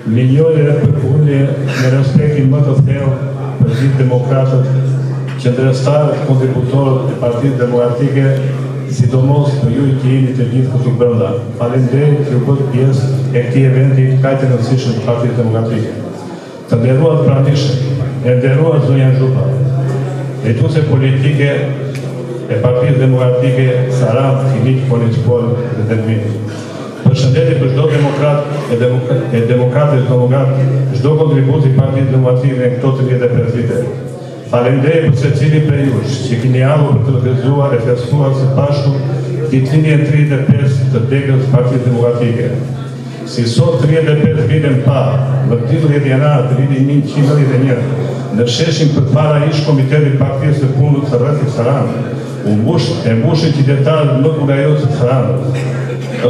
Minjore përpullje me respektin më të thellë për gjithë demokratët, qendrëstarët, kontributorët e Partisë Demokratike, sidomos për ju që jeni të gjithë këtu brenda. Faleminderit që u bët pjesë e këtij eventi kaq të rëndësishëm të Partisë Demokratike. Të nderuar pranishë, e nderuar zonja Zhupa, drejtuese politike e Partisë Demokratike Saran, Filik, Polispol dhe Dermini. Përshëndetje për çdo demokrat e demokrat, çdo kontribut i Partisë Demokratike në këto 35 vite. Faleminderit për secilin prej jush që keni ardhur për të vëzhguar e festuar së bashku ditëlindjen 35 të dekës së Partisë Demokratike. Si sot 35 vite më parë, në 12 janar të vitit 1991, në sheshin përpara ish komiteti i Partisë së Punës së Rrethit Saran, u mbushën qytetarët më kurajos të Saranës.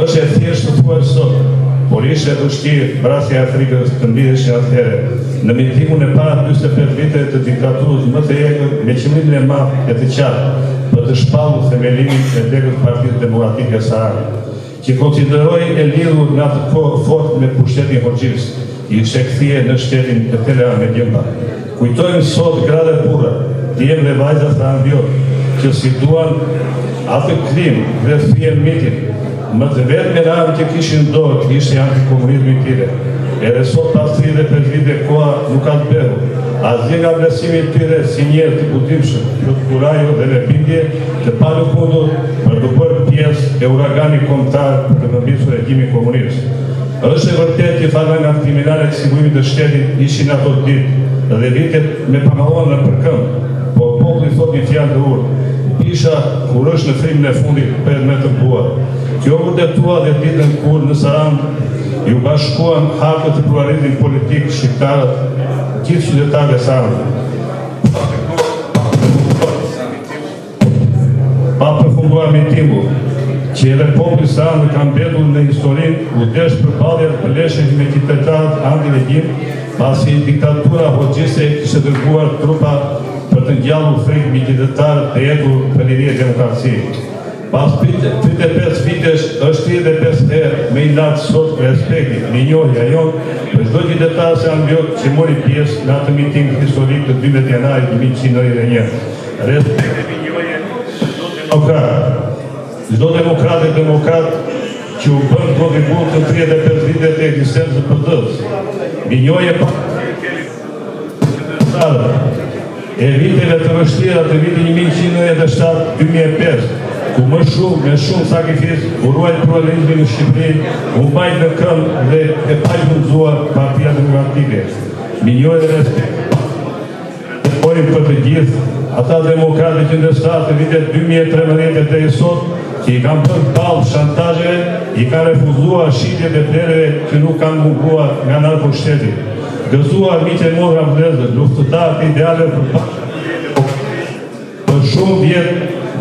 Është e thjeshtë të thuaj sot, por ishte vështirë brasja e Afrikës të mbiheshin atëherë në mitingun e para 45 vite të diktaturës më të egër me qëllimin e madh e të qartë për të shpallur themelimin e dekës Partisë Demokratike Saran, që konsideroi e lidhur në atë kohë fort me pushtetin Hoxhis, i ishte kthye në shtetin e Telea me Gjemba. Kujtojmë sot gratë e burra, djemë dhe vajza Sarandiot, që si duan atë krim dhe thyen mitin, më të vetë me rarë që kishin dorë që ishte antikomunizmi tire. Edhe sot pas 35 vite koha nuk ka të behu. Asgjë nga besimi tyre si njerë të kudimshëm, që të kurajo dhe me bindje të palu kundur për të bërë pjesë e uragani kombëtar për të nëmbisur regjimin komunist. Është e vërtet që fala nga kriminalet sigurimit të shtetit ishin ato ditë dhe vitet me pamaluan në përkëm, po populli thot një fjalë të urtë. Isha kur është në frimën e fundit 5 metrë buar. Kjo vërtetua dhe ditën kur në Saran ju bashkuan hakët të pluralizmit politik shqiptarët, gjithë qytetarët e Saranit. Pa përfunduar mitingu, që edhe populli Saranit ka mbetur në historinë u desh përballje të leshjes me qytetarët anti-regjim, pasi diktatura hoxhiste kishte dërguar trupa për të ngjallur frikë mbi qytetarët të jetur për liri e demokraci. Pas 35 vitesh është 35 herë me i lartë sot respekti, minjohja jonë për çdo qytetar Sarandiot që mori pjesë në atë miting historik të 12 janarit 1991. Respekti minjohje çdo demokrat që u bën kontribut të 35 vite të ekzistencës së PD-s. Minjohje pa e viteve të vështira të vitit 1997-2005, ku me shumë sakrifis, u ruajt pluralizmin në Shqipëri, u mbajt në këmbë dhe e pajmundzuar Partia Demokratike. Minjohje respekt. Pojmë për të gjithë, ata demokratë qendrëstarë të vitet 2013 deri sot, që i kanë bërë ballë shantazheve, i kanë refuzuar shitjet e plerëve që nuk kanë munguar nga narkoshtetit. Gëzuar miqe motra vëllezër, luftëtarët ideale për shumë vjetë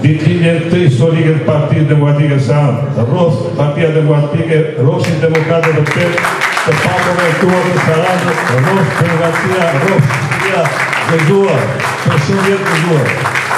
ditëlindjen të historike të Partisë Demokratike Saran. Rros Partia Demokratike, rrosin demokratët të tjerë të pakonventuar të Saranit, rros demokracia, rros Shqipëria gëzuar, për shumë vjetë gëzuar.